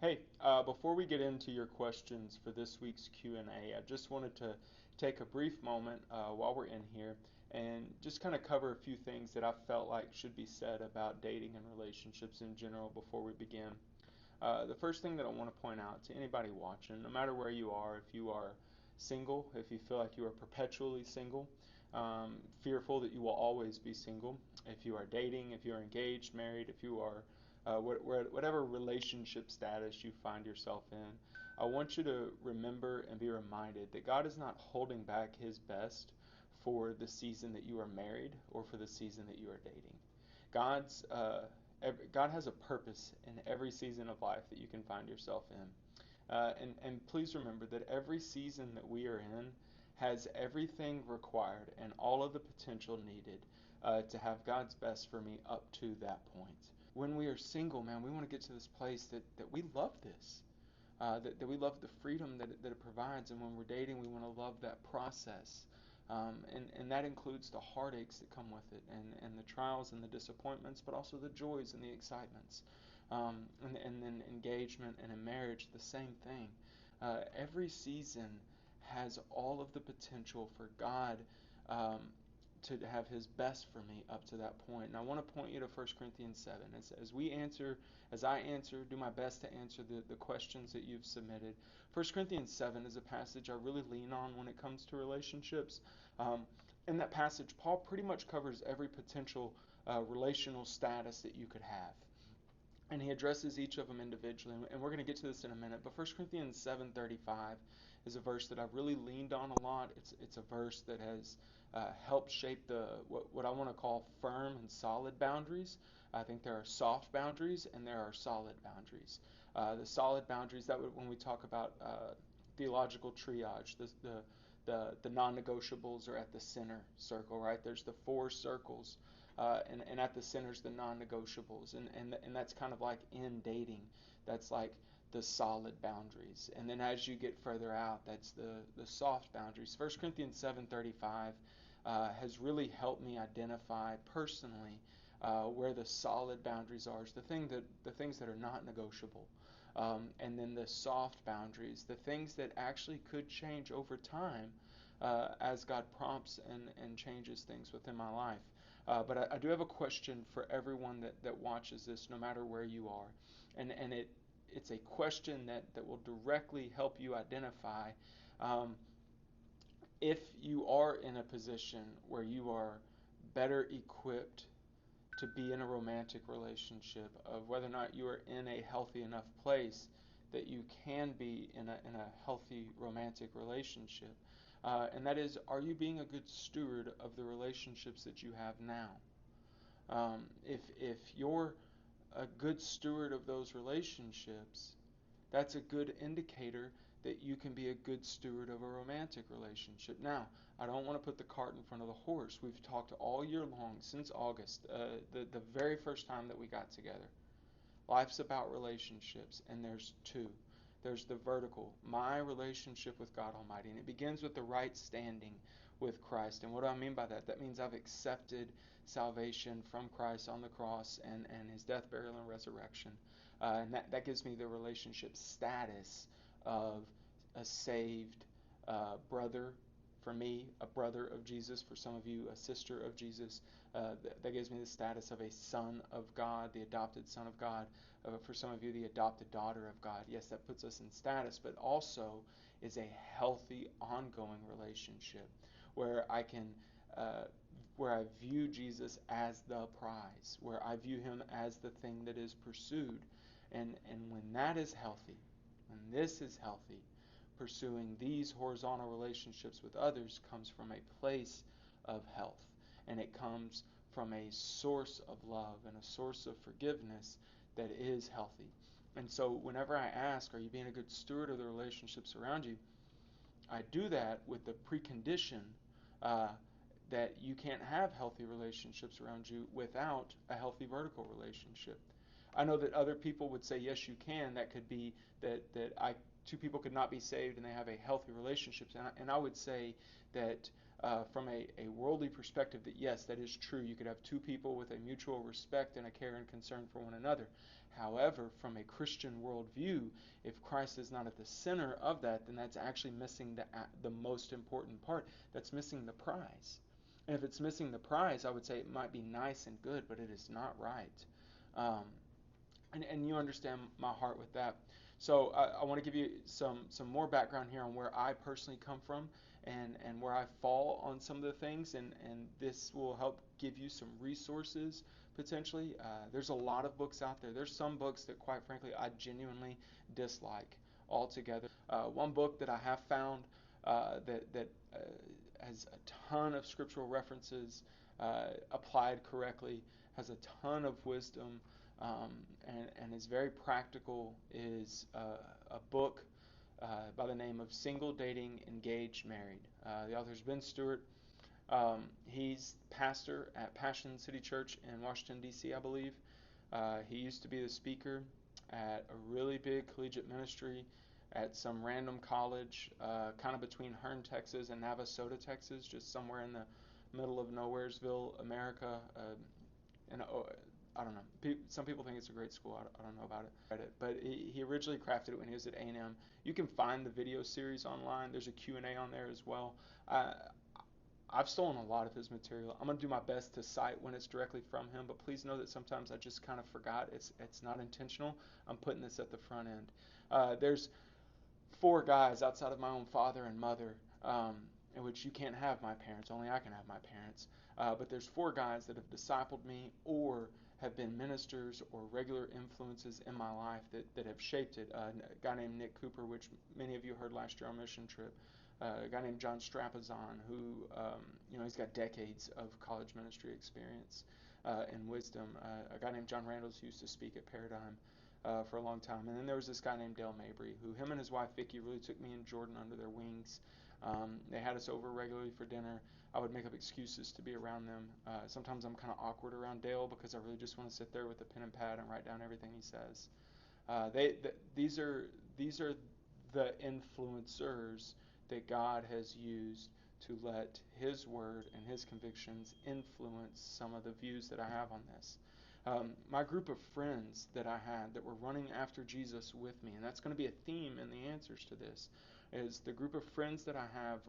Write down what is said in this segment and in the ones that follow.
Hey, before we get into your questions for this week's Q&A, I just wanted to take a brief moment while we're in here and just kind of cover a few things that I felt like should be said about dating and relationships in general before we begin. The first thing that I want to point out to anybody watching, no matter where you are, if you are single, if you feel like you are perpetually single, fearful that you will always be single, if you are dating, if you are engaged, married, if you are whatever relationship status you find yourself in, I want you to remember and be reminded that God is not holding back His best for the season that you are married or for the season that you are dating. God's God has a purpose in every season of life that you can find yourself in. And please remember that every season that we are in has everything required and all of the potential needed to have God's best for me up to that point. When we are single, man, we want to get to this place that we love this. That we love the freedom that it provides. And when we're dating, we want to love that process. And that includes the heartaches that come with it, and the trials and the disappointments, but also the joys and the excitements. And then engagement and in marriage, the same thing. Every season has all of the potential for God to have His best for me up to that point. And I want to point you to 1 Corinthians 7. As I answer, do my best to answer the questions that you've submitted. 1 Corinthians 7 is a passage I really lean on when it comes to relationships. In that passage, Paul pretty much covers every potential relational status that you could have. And he addresses each of them individually, and we're going to get to this in a minute. But 1 Corinthians 7:35 is a verse that I've really leaned on a lot. It's a verse that has helped shape what I want to call firm and solid boundaries. I think there are soft boundaries and there are solid boundaries. The solid boundaries, when we talk about theological triage, the non-negotiables are at the center circle, right? There's the four circles, and at the center's the non-negotiables, and that's kind of like in dating. That's like the solid boundaries, and then as you get further out, that's the soft boundaries. 1 Corinthians 7:35 has really helped me identify personally where the solid boundaries are, is the things that are not negotiable, and then the soft boundaries, the things that actually could change over time as God prompts and changes things within my life. But I do have a question for everyone that watches this, no matter where you are, and it's a question that will directly help you identify um, if you are in a position where you are better equipped to be in a romantic relationship, of whether or not you are in a healthy enough place that you can be in a healthy romantic relationship. And that is, are you being a good steward of the relationships that you have now? If you're a good steward of those relationships, that's a good indicator that you can be a good steward of a romantic relationship. Now, I don't want to put the cart in front of the horse. We've talked all year long, since August, the very first time that we got together. Life's about relationships, and there's two. There's the vertical, my relationship with God Almighty, and it begins with the right standing with Christ. And what do I mean by that? That means I've accepted salvation from Christ on the cross and His death, burial, and resurrection. And that gives me the relationship status of a saved brother. For me, a brother of Jesus. For some of you, a sister of Jesus. That gives me the status of a son of God, the adopted son of God. For some of you, the adopted daughter of God. Yes, that puts us in status, but also is a healthy, ongoing relationship where where I view Jesus as the prize, where I view Him as the thing that is pursued. And when that is healthy, when this is healthy, pursuing these horizontal relationships with others comes from a place of health, and it comes from a source of love and a source of forgiveness that is healthy. And so whenever I ask, are you being a good steward of the relationships around you, I do that with the precondition uh, that you can't have healthy relationships around you without a healthy vertical relationship. I know that other people would say, yes, you can. That could be that two people could not be saved and they have a healthy relationship. And I would say that from a worldly perspective, that yes, that is true. You could have two people with a mutual respect and a care and concern for one another. However, from a Christian worldview, if Christ is not at the center of that, then that's actually missing the most important part. That's missing the prize. And if it's missing the prize, I would say it might be nice and good, but it is not right. Um, and you understand my heart with that. So I want to give you some more background here on where I personally come from and where I fall on some of the things, and this will help give you some resources potentially. There's a lot of books out there. There's some books that, quite frankly, I genuinely dislike altogether. One book that I have found that has a ton of scriptural references applied correctly, has a ton of wisdom, um, and is very practical, is a book by the name of Single, Dating, Engaged, Married. The author is Ben Stewart. He's pastor at Passion City Church in Washington, D.C., I believe. He used to be the speaker at a really big collegiate ministry at some random college, kind of between Hearne, Texas and Navasota, Texas, just somewhere in the middle of Nowheresville, America. And I don't know. Some people think it's a great school. I don't know about it. But he originally crafted it when he was at A&M. You can find the video series online. There's a Q&A on there as well. I've stolen a lot of his material. I'm going to do my best to cite when it's directly from him, but please know that sometimes I just kind of forgot. It's not intentional. I'm putting this at the front end. There's four guys outside of my own father and mother, in which you can't have my parents. Only I can have my parents. But there's four guys that have discipled me or have been ministers or regular influences in my life that have shaped it. A guy named Nick Cooper, which many of you heard last year on mission trip. A guy named John Strapazon, who, he's got decades of college ministry experience and wisdom. A guy named John Randalls who used to speak at Paradigm for a long time. And then there was this guy named Dale Mabry, who him and his wife Vicky really took me and Jordan under their wings. They had us over regularly for dinner. I would make up excuses to be around them. Sometimes I'm kind of awkward around Dale because I really just want to sit there with a pen and pad and write down everything he says. These are the influencers that God has used to let His Word and His convictions influence some of the views that I have on this. My group of friends that I had that were running after Jesus with me, and that's going to be a theme in the answers to this, is the group of friends that I have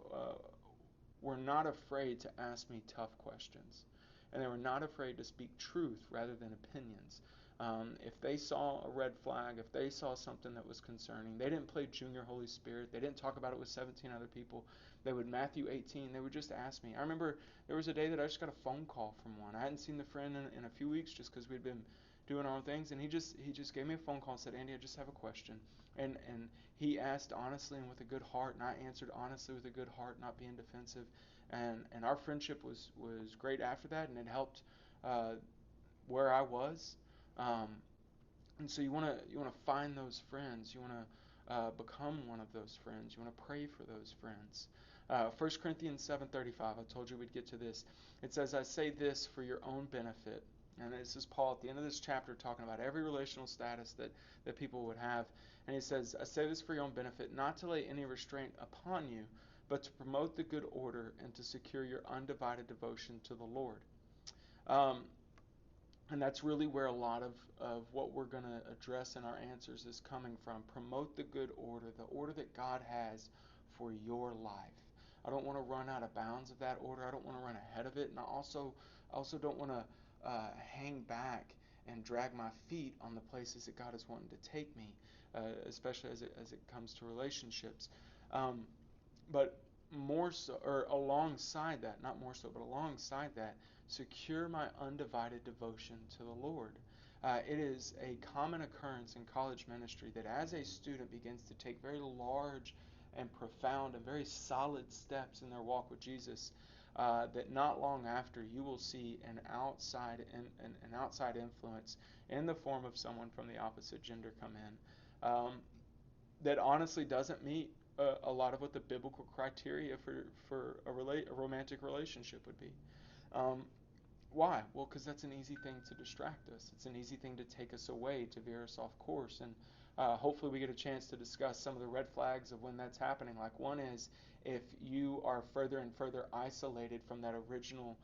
were not afraid to ask me tough questions. And they were not afraid to speak truth rather than opinions. If they saw a red flag, if they saw something that was concerning, they didn't play Junior Holy Spirit. They didn't talk about it with 17 other people. They would Matthew 18. They would just ask me. I remember there was a day that I just got a phone call from one. I hadn't seen the friend in a few weeks just because we'd been doing our own things, and he just gave me a phone call and said, "Andy, I just have a question." And he asked honestly and with a good heart, and I answered honestly with a good heart, not being defensive. And our friendship was great after that, and it helped where I was. Um, and so you want to find those friends. You want to become one of those friends. You want to pray for those friends. 1 Corinthians 7:35. I told you we'd get to this. It says, "I say this for your own benefit." And this is Paul at the end of this chapter talking about every relational status that people would have. And he says, "I say this for your own benefit, not to lay any restraint upon you, but to promote the good order and to secure your undivided devotion to the Lord." Um, and that's really where a lot of what we're going to address in our answers is coming from. Promote the good order, the order that God has for your life. I don't want to run out of bounds of that order. I don't want to run ahead of it. And I also don't want to hang back and drag my feet on the places that God is wanting to take me, especially as it comes to relationships. But more so, or alongside that, not more so, but alongside that, secure my undivided devotion to the Lord. It is a common occurrence in college ministry that as a student begins to take very large and profound and very solid steps in their walk with Jesus, that not long after you will see an outside influence in the form of someone from the opposite gender come in, that honestly doesn't meet a lot of what the biblical criteria for a romantic relationship would be. Why? Well, because that's an easy thing to distract us. It's an easy thing to take us away, to veer us off course. And hopefully, we get a chance to discuss some of the red flags of when that's happening. Like, one is if you are further and further isolated from that original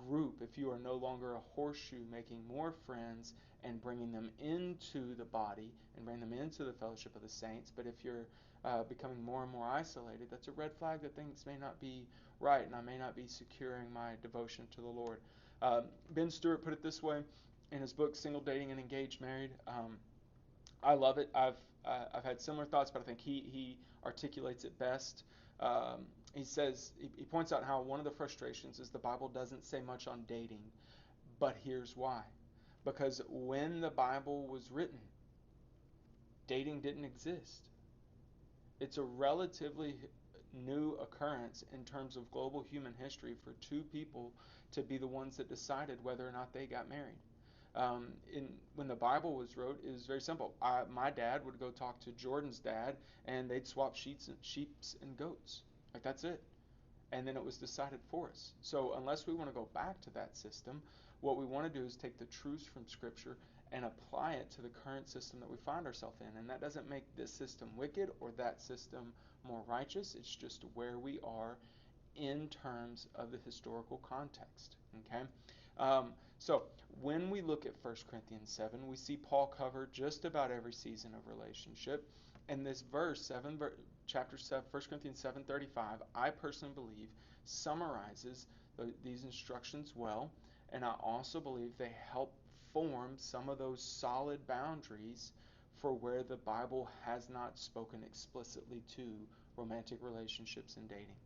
group, if you are no longer a horseshoe making more friends and bringing them into the body and bring them into the fellowship of the saints, but if you're becoming more and more isolated, that's a red flag that things may not be right and I may not be securing my devotion to the Lord. Ben Stewart put it this way in his book Single, Dating, and Engaged Married. I love it. I've had similar thoughts, but I think he articulates it best. He says he points out how one of the frustrations is the Bible doesn't say much on dating, but here's why. Because when the Bible was written, dating didn't exist. It's a relatively new occurrence in terms of global human history for two people to be the ones that decided whether or not they got married. When the Bible was wrote, it was very simple. My dad would go talk to Jordan's dad, and they'd swap sheeps and goats. Like, that's it. And then it was decided for us. So unless we want to go back to that system, what we want to do is take the truths from Scripture and apply it to the current system that we find ourselves in. And that doesn't make this system wicked or that system more righteous. It's just where we are in terms of the historical context. Okay? So when we look at 1 Corinthians 7, we see Paul cover just about every season of relationship. And this verse, chapter 7, 1 Corinthians 7:35, I personally believe summarizes these instructions well. And I also believe they help form some of those solid boundaries for where the Bible has not spoken explicitly to romantic relationships and dating.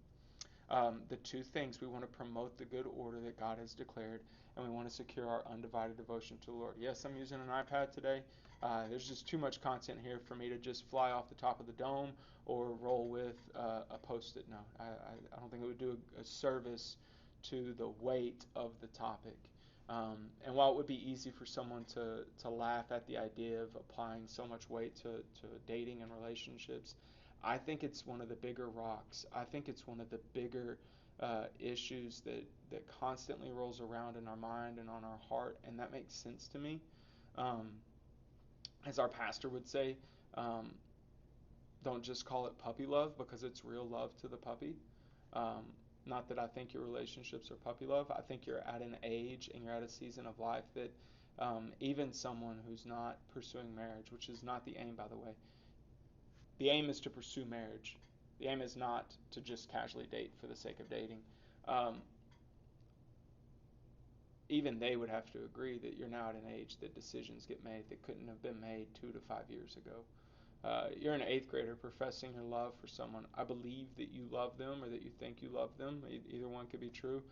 The two things: we want to promote the good order that God has declared, and we want to secure our undivided devotion to the Lord. Yes, I'm using an iPad today. There's just too much content here for me to just fly off the top of the dome or roll with a post-it note. I don't think it would do a service to the weight of the topic. And while it would be easy for someone to laugh at the idea of applying so much weight to dating and relationships, I think it's one of the bigger rocks. I think it's one of the bigger issues that constantly rolls around in our mind and on our heart, and that makes sense to me. Um, as our pastor would say, um, don't just call it puppy love, because it's real love to the puppy. Um, Not that I think your relationships are puppy love. I think you're at an age and you're at a season of life that even someone who's not pursuing marriage, which is not the aim, by the way. The aim is to pursue marriage. The aim is not to just casually date for the sake of dating. Um, Even they would have to agree that you're now at an age that decisions get made that couldn't have been made 2 to 5 years ago. You're an eighth grader professing your love for someone. I believe that you love them or that you think you love them. Either one could be true.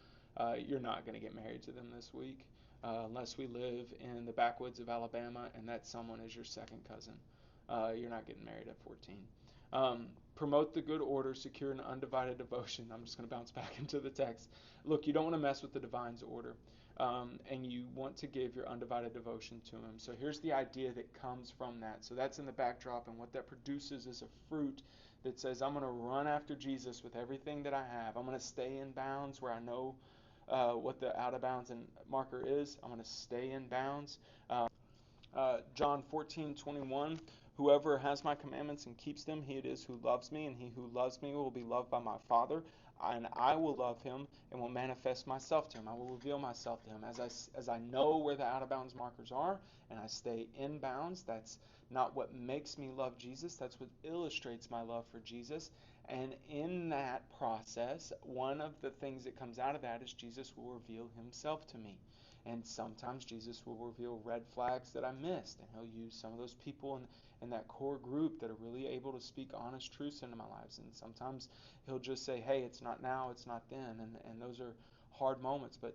You're not going to get married to them this week unless we live in the backwoods of Alabama and that someone is your second cousin. You're not getting married at 14. Promote the good order, secure an undivided devotion. I'm just going to bounce back into the text. Look, you don't want to mess with the divine's order. And you want to give your undivided devotion to Him. So here's the idea that comes from that. So that's in the backdrop, and what that produces is a fruit that says, I'm going to run after Jesus with everything that I have. I'm going to stay in bounds where I know what the out of bounds and marker is. I'm going to stay in bounds. John 14:21, whoever has my commandments and keeps them, he it is who loves me, and he who loves me will be loved by my Father, and I will love him and will manifest myself to him. I will reveal myself to him as I know where the out of bounds markers are, and I stay in bounds. That's not what makes me love Jesus. That's what illustrates my love for Jesus. And in that process, one of the things that comes out of that is Jesus will reveal himself to me. And sometimes Jesus will reveal red flags that I missed, and he'll use some of those people in that core group that are really able to speak honest truths into my lives. And sometimes he'll just say, hey, it's not now, it's not then. And those are hard moments. But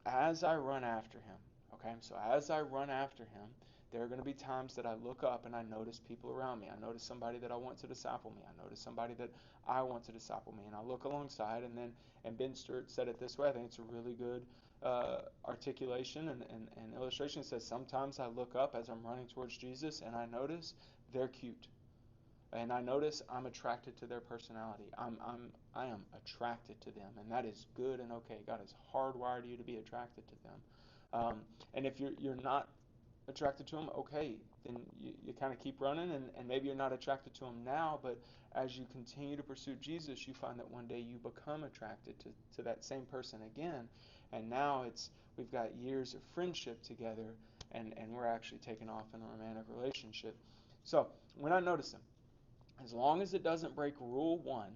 as I run after him, okay, so as I run after him, there are going to be times that I look up and I notice people around me. I notice somebody that I want to disciple me. I notice somebody that I want to disciple me. And I look alongside, and Ben Stewart said it this way. I think it's a really good articulation and illustration. It says, sometimes I look up as I'm running towards Jesus and I notice they're cute. and I notice I'm attracted to their personality. I am attracted to them, and that is good and okay. God has hardwired you to be attracted to them. And if you're not attracted to them, okay, then you kind of keep running, and maybe you're not attracted to them now, but as you continue to pursue Jesus, you find that one day you become attracted to that same person again, and now we've got years of friendship together, and we're actually taking off in a romantic relationship. So when I notice them, as long as it doesn't break rule one,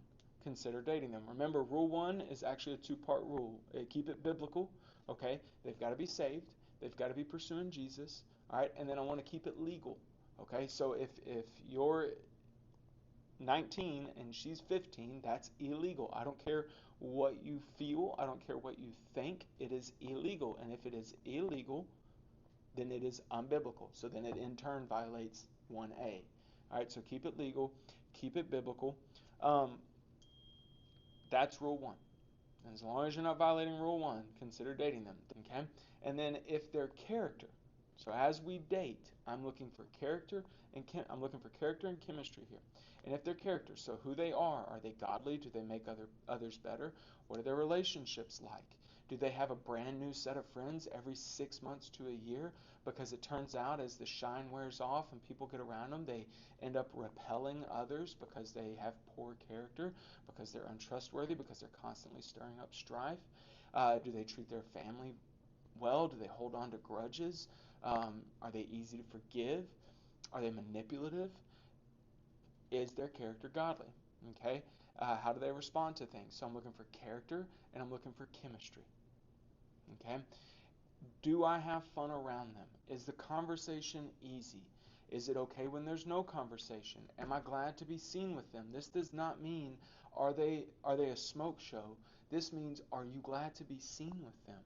consider dating them. Remember, rule one is actually a two-part rule. Keep it biblical, okay? They've got to be saved. They've got to be pursuing Jesus, all right? And then I want to keep it legal, okay? So if you're 19 and she's 15, that's illegal. I don't care what you feel. I don't care what you think. It is illegal. And if it is illegal, then it is unbiblical. So then it in turn violates 1A. All right, so keep it legal, keep it biblical. Um, that's rule one. And as long as you're not violating rule one, consider dating them. Okay? And then if their character, so as we date, I'm looking for character I'm looking for character and chemistry here. And if their character, so who they are they godly? Do they make others better? What are their relationships like? Do they have a brand new set of friends every 6 months to a year? Because it turns out as the shine wears off and people get around them, they end up repelling others because they have poor character, because they're untrustworthy, because they're constantly stirring up strife. Do they treat their family well? Do they hold on to grudges? Are they easy to forgive? Are they manipulative? Is their character godly? Okay. How do they respond to things? So I'm looking for character and I'm looking for chemistry. Okay. Do I have fun around them? Is the conversation easy? Is it okay when there's no conversation? Am I glad to be seen with them? This does not mean are they a smoke show? This means are you glad to be seen with them?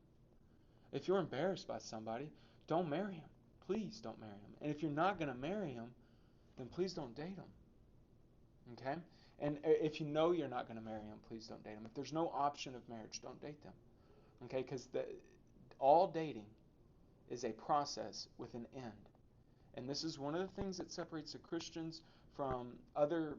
If you're embarrassed by somebody, don't marry them. Please don't marry them. And if you're not going to marry them, then please don't date them. Okay? And if you know you're not going to marry them, please don't date them. If there's no option of marriage, don't date them. Okay? Because all dating is a process with an end. And this is one of the things that separates the Christians from other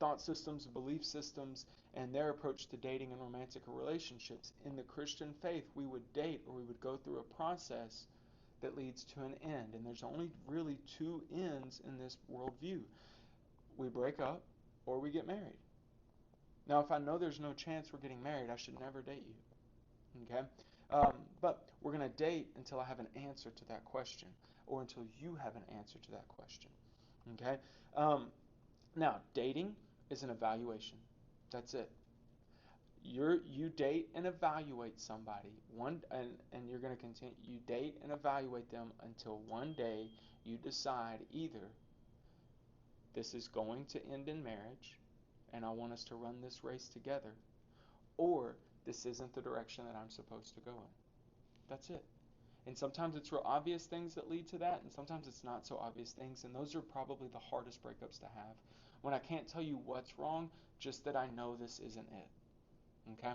thought systems, belief systems, and their approach to dating and romantic relationships. In the Christian faith, we would date or we would go through a process that leads to an end. And there's only really two ends in this worldview. We break up or we get married. Now, if I know there's no chance we're getting married, I should never date you. Okay? But we're going to date until I have an answer to that question or until you have an answer to that question. Okay? Now, dating is an evaluation. That's it. You date and evaluate somebody and you're going to continue. You date and evaluate them until one day you decide either this is going to end in marriage and I want us to run this race together, or this isn't the direction that I'm supposed to go in. That's it. And sometimes it's real obvious things that lead to that, and sometimes it's not so obvious things, and those are probably the hardest breakups to have. When I can't tell you what's wrong, just that I know this isn't it. Okay?